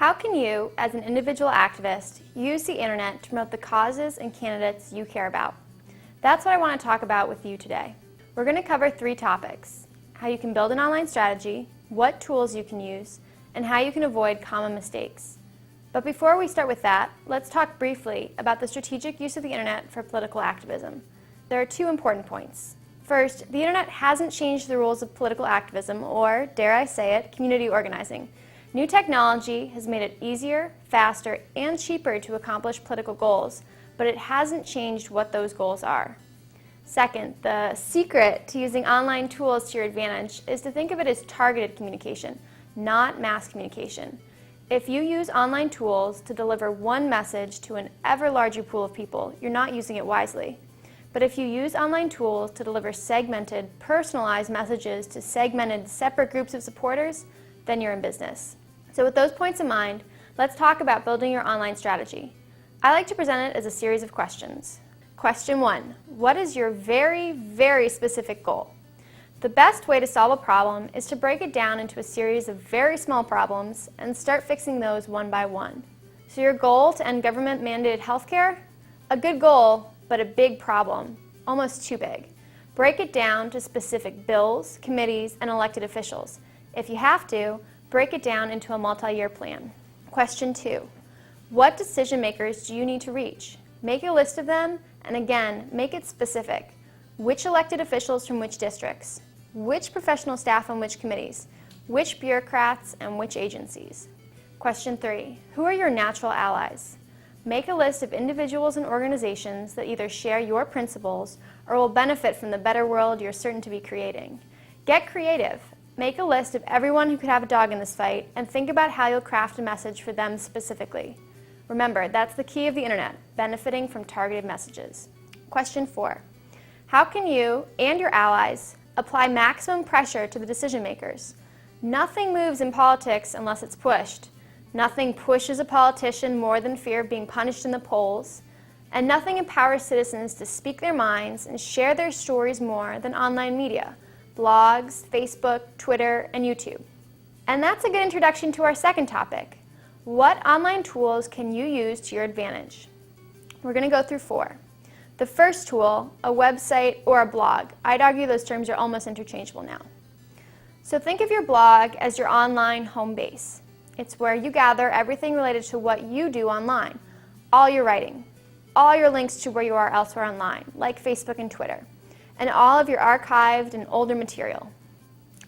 How can you, as an individual activist, use the internet to promote the causes and candidates you care about? That's what I want to talk about with you today. We're going to cover 3 topics: how you can build an online strategy, what tools you can use, and how you can avoid common mistakes. But before we start with that, let's talk briefly about the strategic use of the internet for political activism. There are 2 important points. First, the internet hasn't changed the rules of political activism, or, dare I say it, community organizing. New technology has made it easier, faster, and cheaper to accomplish political goals, but it hasn't changed what those goals are. Second, the secret to using online tools to your advantage is to think of it as targeted communication, not mass communication. If you use online tools to deliver one message to an ever larger pool of people, you're not using it wisely. But if you use online tools to deliver segmented, personalized messages to segmented, separate groups of supporters, then you're in business. So with those points in mind, let's talk about building your online strategy. I like to present it as a series of questions. Question 1, what is your very, very specific goal? The best way to solve a problem is to break it down into a series of very small problems and start fixing those one by one. So your goal to end government-mandated healthcare? A good goal, but a big problem, almost too big. Break it down to specific bills, committees, and elected officials. If you have to, break it down into a multi-year plan. Question 2, what decision makers do you need to reach? Make a list of them, and again, make it specific. Which elected officials from which districts? Which professional staff on which committees? Which bureaucrats and which agencies? Question 3, who are your natural allies? Make a list of individuals and organizations that either share your principles or will benefit from the better world you're certain to be creating. Get creative. Make a list of everyone who could have a dog in this fight and think about how you'll craft a message for them specifically. Remember, that's the key of the internet, benefiting from targeted messages. Question 4, how can you and your allies apply maximum pressure to the decision makers? Nothing moves in politics unless it's pushed. Nothing pushes a politician more than fear of being punished in the polls, and nothing empowers citizens to speak their minds and share their stories more than online media, blogs, Facebook, Twitter, and YouTube. And that's a good introduction to our second topic. What online tools can you use to your advantage? We're going to go through 4. The first tool, a website or a blog. I'd argue those terms are almost interchangeable now. So think of your blog as your online home base. It's where you gather everything related to what you do online, all your writing, all your links to where you are elsewhere online, like Facebook and Twitter, and all of your archived and older material.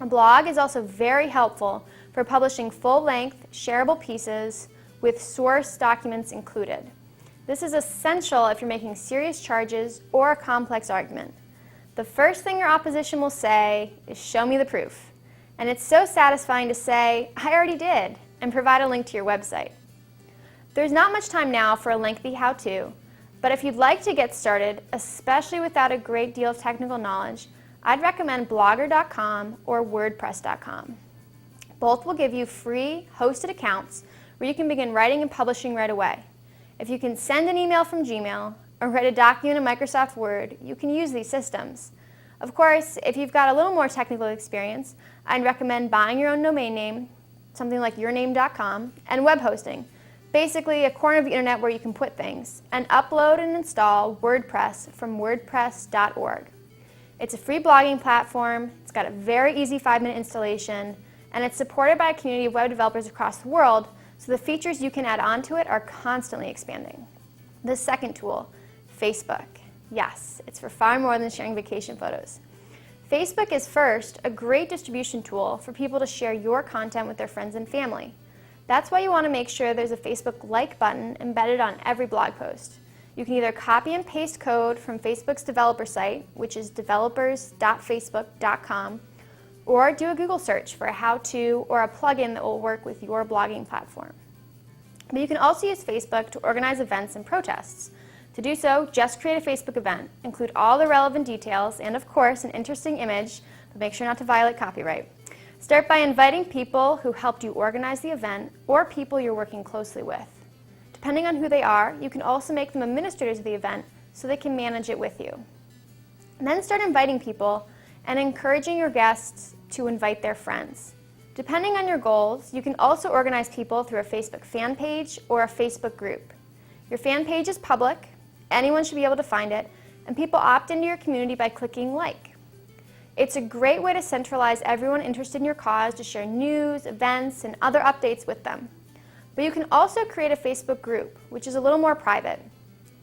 A blog is also very helpful for publishing full-length, shareable pieces with source documents included. This is essential if you're making serious charges or a complex argument. The first thing your opposition will say is, "Show me the proof." And it's so satisfying to say, "I already did," and provide a link to your website. There's not much time now for a lengthy how-to, but if you'd like to get started, especially without a great deal of technical knowledge, I'd recommend blogger.com or wordpress.com. Both will give you free hosted accounts where you can begin writing and publishing right away. If you can send an email from Gmail or write a document in Microsoft Word, you can use these systems. Of course, if you've got a little more technical experience, I'd recommend buying your own domain name, something like yourname.com, and web hosting, basically a corner of the internet where you can put things, and upload and install WordPress from wordpress.org. It's a free blogging platform, it's got a very easy 5-minute installation, and it's supported by a community of web developers across the world, so the features you can add onto it are constantly expanding. The second tool, Facebook. Yes, it's for far more than sharing vacation photos. Facebook is first a great distribution tool for people to share your content with their friends and family. That's why you want to make sure there's a Facebook like button embedded on every blog post. You can either copy and paste code from Facebook's developer site, which is developers.facebook.com, or do a Google search for a how-to or a plugin that will work with your blogging platform. But you can also use Facebook to organize events and protests. To do so, just create a Facebook event, include all the relevant details, and of course, an interesting image, but make sure not to violate copyright. Start by inviting people who helped you organize the event or people you're working closely with. Depending on who they are, you can also make them administrators of the event so they can manage it with you. And then start inviting people and encouraging your guests to invite their friends. Depending on your goals, you can also organize people through a Facebook fan page or a Facebook group. Your fan page is public, anyone should be able to find it, and people opt into your community by clicking like. It's a great way to centralize everyone interested in your cause to share news, events, and other updates with them. But you can also create a Facebook group, which is a little more private.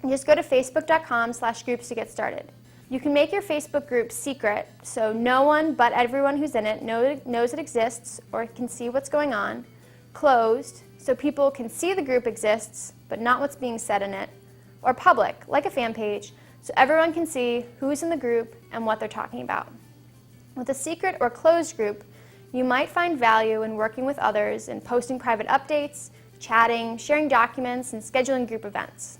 Just go to facebook.com/groups to get started. You can make your Facebook group secret, so no one but everyone who's in it knows it exists or can see what's going on. Closed, so people can see the group exists, but not what's being said in it. Or public, like a fan page, so everyone can see who's in the group and what they're talking about. With a secret or closed group, you might find value in working with others and posting private updates, chatting, sharing documents, and scheduling group events.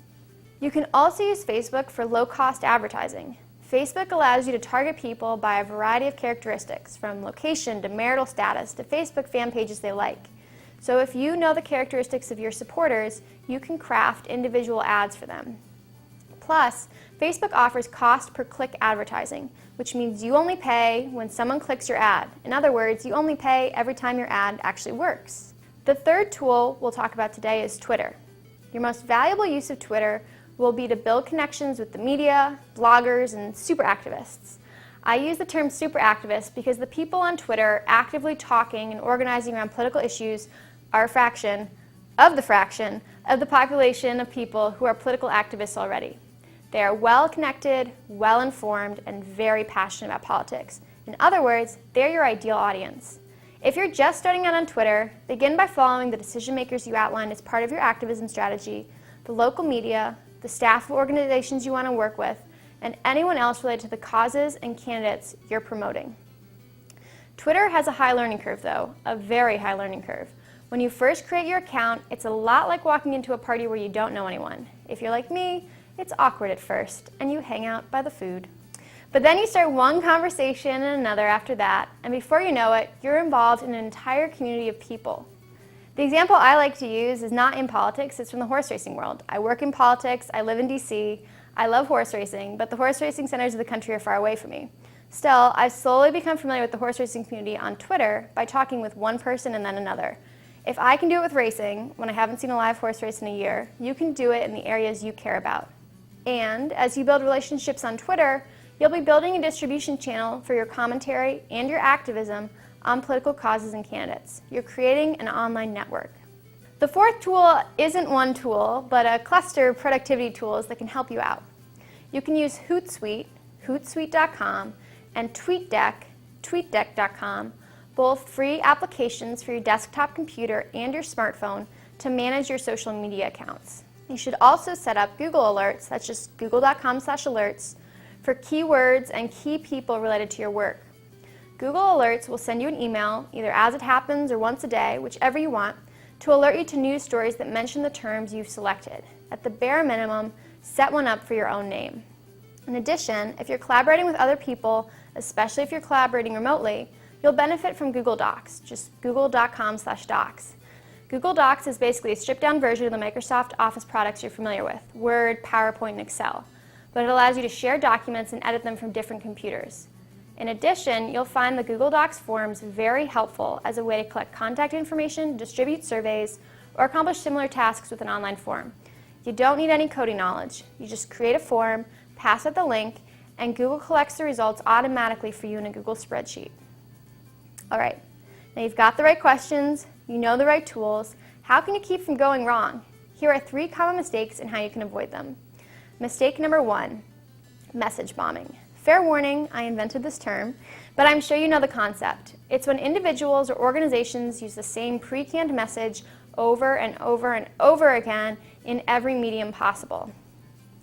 You can also use Facebook for low-cost advertising. Facebook allows you to target people by a variety of characteristics, from location to marital status to Facebook fan pages they like. So if you know the characteristics of your supporters, you can craft individual ads for them. Plus, Facebook offers cost per click advertising, which means you only pay when someone clicks your ad. In other words, you only pay every time your ad actually works. The third tool we'll talk about today is Twitter. Your most valuable use of Twitter will be to build connections with the media, bloggers, and super activists. I use the term super activist because the people on Twitter actively talking and organizing around political issues are a fraction of the population of people who are political activists already. They are well-connected, well-informed, and very passionate about politics. In other words, they're your ideal audience. If you're just starting out on Twitter, begin by following the decision makers you outlined as part of your activism strategy, the local media, the staff of organizations you want to work with, and anyone else related to the causes and candidates you're promoting. Twitter has a high learning curve though, a very high learning curve. When you first create your account, it's a lot like walking into a party where you don't know anyone. If you're like me, it's awkward at first, and you hang out by the food. But then you start one conversation and another after that, and before you know it, you're involved in an entire community of people. The example I like to use is not in politics, it's from the horse racing world. I work in politics, I live in DC, I love horse racing, but the horse racing centers of the country are far away from me. Still, I've slowly become familiar with the horse racing community on Twitter by talking with one person and then another. If I can do it with racing, when I haven't seen a live horse race in a year, you can do it in the areas you care about. And as you build relationships on Twitter, you'll be building a distribution channel for your commentary and your activism on political causes and candidates. You're creating an online network. The fourth tool isn't one tool, but a cluster of productivity tools that can help you out. You can use Hootsuite, hootsuite.com, and TweetDeck, tweetdeck.com, both free applications for your desktop computer and your smartphone to manage your social media accounts. You should also set up Google Alerts, that's just google.com/alerts, for keywords and key people related to your work. Google Alerts will send you an email, either as it happens or once a day, whichever you want, to alert you to news stories that mention the terms you've selected. At the bare minimum, set one up for your own name. In addition, if you're collaborating with other people, especially if you're collaborating remotely, you'll benefit from Google Docs, just google.com/docs. Google Docs is basically a stripped-down version of the Microsoft Office products you're familiar with, Word, PowerPoint, and Excel, but it allows you to share documents and edit them from different computers. In addition, you'll find the Google Docs forms very helpful as a way to collect contact information, distribute surveys, or accomplish similar tasks with an online form. You don't need any coding knowledge. You just create a form, pass it the link, and Google collects the results automatically for you in a Google spreadsheet. All right, now you've got the right questions, you know the right tools. How can you keep from going wrong? Here are 3 common mistakes and how you can avoid them. Mistake number 1, message bombing. Fair warning, I invented this term, but I'm sure you know the concept. It's when individuals or organizations use the same pre-canned message over and over and over again in every medium possible.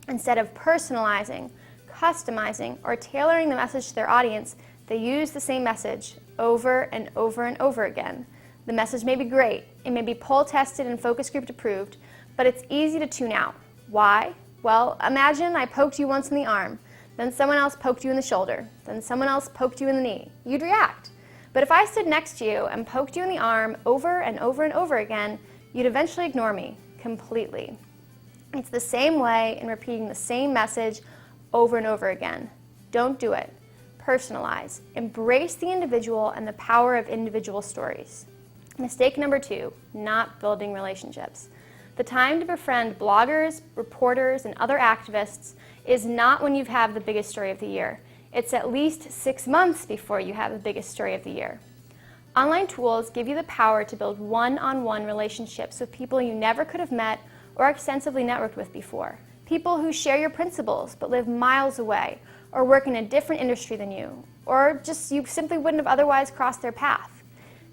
Instead of personalizing, customizing, or tailoring the message to their audience, they use the same message over and over and over again. The message may be great, it may be poll tested and focus group approved, but it's easy to tune out. Why? Well, imagine I poked you once in the arm, then someone else poked you in the shoulder, then someone else poked you in the knee. You'd react. But if I stood next to you and poked you in the arm over and over and over again, you'd eventually ignore me completely. It's the same way in repeating the same message over and over again. Don't do it. personalize, embrace the individual and the power of individual stories. Mistake number 2, not building relationships. The time to befriend bloggers, reporters, and other activists is not when you have the biggest story of the year. It's at least 6 months before you have the biggest story of the year. Online tools give you the power to build one-on-one relationships with people you never could have met or extensively networked with before. People who share your principles but live miles away or work in a different industry than you, or just you simply wouldn't have otherwise crossed their path.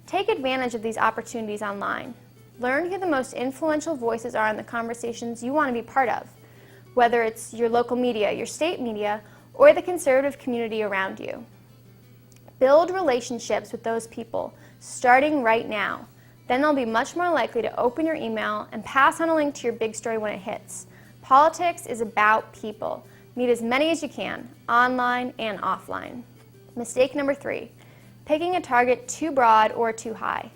Take advantage of these opportunities online. Learn who the most influential voices are in the conversations you want to be part of, whether it's your local media, your state media, or the conservative community around you. Build relationships with those people, starting right now. Then they'll be much more likely to open your email and pass on a link to your big story when it hits. Politics is about people. Meet as many as you can, online and offline. Mistake number 3, picking a target too broad or too high.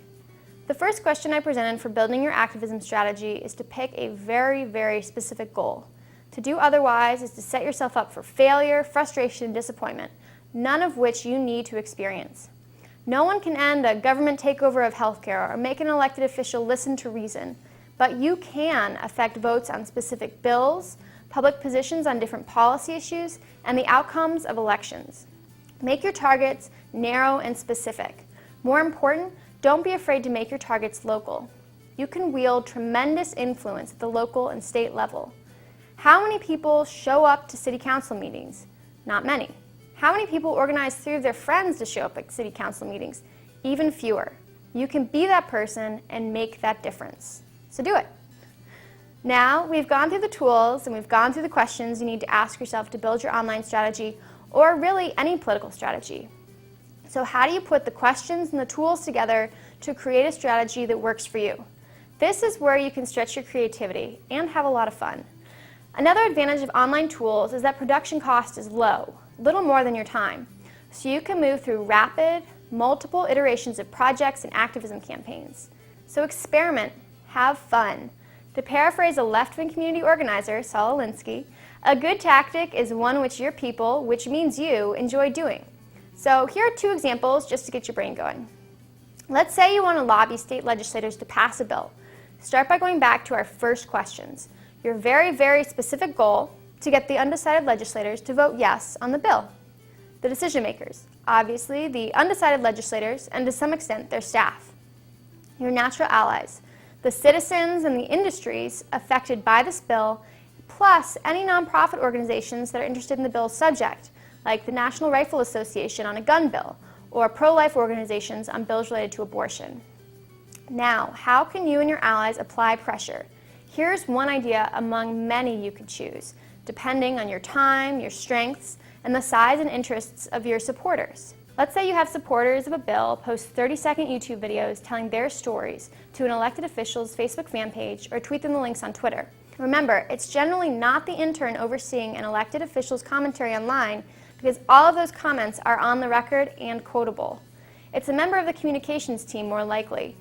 The first question I presented for building your activism strategy is to pick a very, very specific goal. To do otherwise is to set yourself up for failure, frustration, and disappointment, none of which you need to experience. No one can end a government takeover of healthcare or make an elected official listen to reason, but you can affect votes on specific bills, public positions on different policy issues, and the outcomes of elections. Make your targets narrow and specific. More important, don't be afraid to make your targets local. You can wield tremendous influence at the local and state level. How many people show up to city council meetings? Not many. How many people organize 3 of their friends to show up at city council meetings? Even fewer. You can be that person and make that difference. So do it. Now we've gone through the tools and we've gone through the questions you need to ask yourself to build your online strategy, or really any political strategy. So how do you put the questions and the tools together to create a strategy that works for you? This is where you can stretch your creativity and have a lot of fun. Another advantage of online tools is that production cost is low, little more than your time. So you can move through rapid, multiple iterations of projects and activism campaigns. So experiment, have fun. To paraphrase a left-wing community organizer, Saul Alinsky, a good tactic is one which your people, which means you, enjoy doing. So here are 2 examples just to get your brain going. Let's say you want to lobby state legislators to pass a bill. Start by going back to our first questions. Your very, very specific goal to get the undecided legislators to vote yes on the bill. The decision makers, obviously the undecided legislators and to some extent their staff. Your natural allies, the citizens and the industries affected by this bill, plus any nonprofit organizations that are interested in the bill's subject, like the National Rifle Association on a gun bill, or pro-life organizations on bills related to abortion. Now, how can you and your allies apply pressure? Here's one idea among many you could choose, depending on your time, your strengths, and the size and interests of your supporters. Let's say you have supporters of a bill post 30-second YouTube videos telling their stories to an elected official's Facebook fan page or tweet them the links on Twitter. Remember, it's generally not the intern overseeing an elected official's commentary online because all of those comments are on the record and quotable. It's a member of the communications team more likely,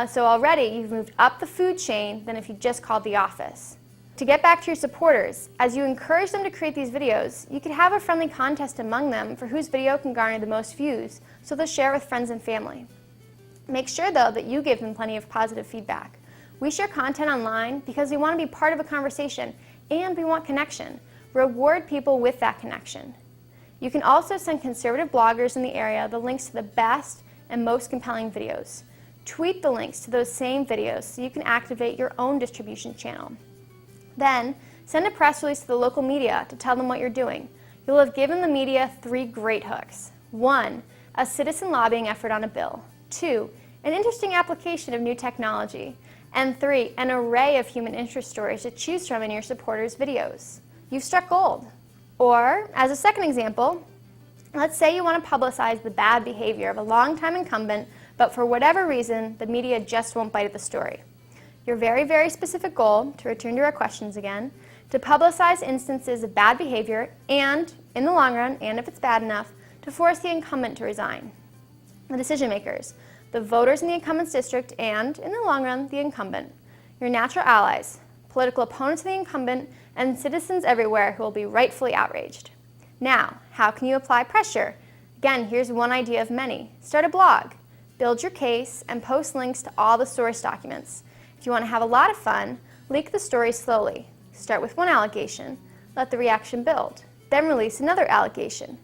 so already you've moved up the food chain than if you just called the office. To get back to your supporters, as you encourage them to create these videos, you could have a friendly contest among them for whose video can garner the most views, so they'll share with friends and family. Make sure, though, that you give them plenty of positive feedback. We share content online because we want to be part of a conversation, and we want connection. Reward people with that connection. You can also send conservative bloggers in the area the links to the best and most compelling videos. Tweet the links to those same videos so you can activate your own distribution channel. Then, send a press release to the local media to tell them what you're doing. You'll have given the media 3 great hooks. 1, a citizen lobbying effort on a bill. 2, an interesting application of new technology. And 3, an array of human interest stories to choose from in your supporters' videos. You've struck gold. Or, as a second example, let's say you want to publicize the bad behavior of a longtime incumbent, but for whatever reason, the media just won't bite at the story. Your very, very specific goal, to return to our questions again, to publicize instances of bad behavior and, in the long run, and if it's bad enough, to force the incumbent to resign. The decision makers, the voters in the incumbent's district and, in the long run, the incumbent. Your natural allies, political opponents of the incumbent, and citizens everywhere who will be rightfully outraged. Now, how can you apply pressure? Again, here's one idea of many. Start a blog. Build your case and post links to all the source documents. If you want to have a lot of fun, leak the story slowly. Start with one allegation, let the reaction build, then release another allegation.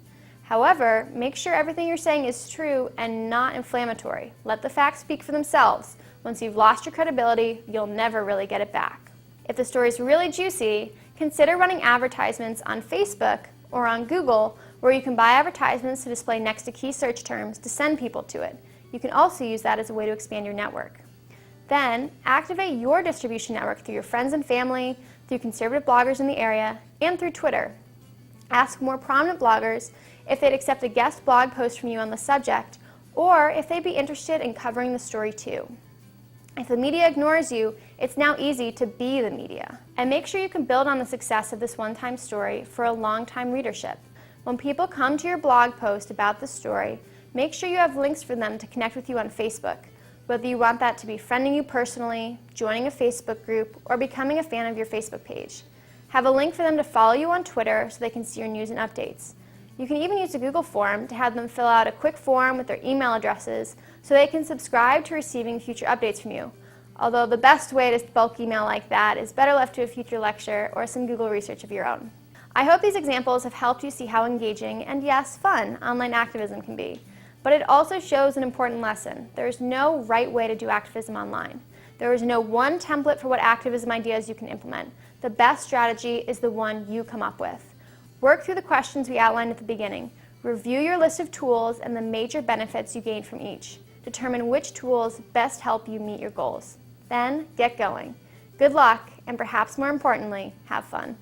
However, make sure everything you're saying is true and not inflammatory. Let the facts speak for themselves. Once you've lost your credibility, you'll never really get it back. If the story is really juicy, consider running advertisements on Facebook or on Google, where you can buy advertisements to display next to key search terms to send people to it. You can also use that as a way to expand your network. Then, activate your distribution network through your friends and family, through conservative bloggers in the area, and through Twitter. Ask more prominent bloggers if they'd accept a guest blog post from you on the subject, or if they'd be interested in covering the story too. If the media ignores you, it's now easy to be the media. And make sure you can build on the success of this one-time story for a long-time readership. When people come to your blog post about the story, make sure you have links for them to connect with you on Facebook, whether you want that to be friending you personally, joining a Facebook group, or becoming a fan of your Facebook page. Have a link for them to follow you on Twitter so they can see your news and updates. You can even use a Google form to have them fill out a quick form with their email addresses so they can subscribe to receiving future updates from you. Although the best way to bulk email like that is better left to a future lecture or some Google research of your own. I hope these examples have helped you see how engaging and, yes, fun online activism can be. But it also shows an important lesson. There is no right way to do activism online. There is no one template for what activism ideas you can implement. The best strategy is the one you come up with. Work through the questions we outlined at the beginning. Review your list of tools and the major benefits you gain from each. Determine which tools best help you meet your goals. Then, get going. Good luck, and perhaps more importantly, have fun.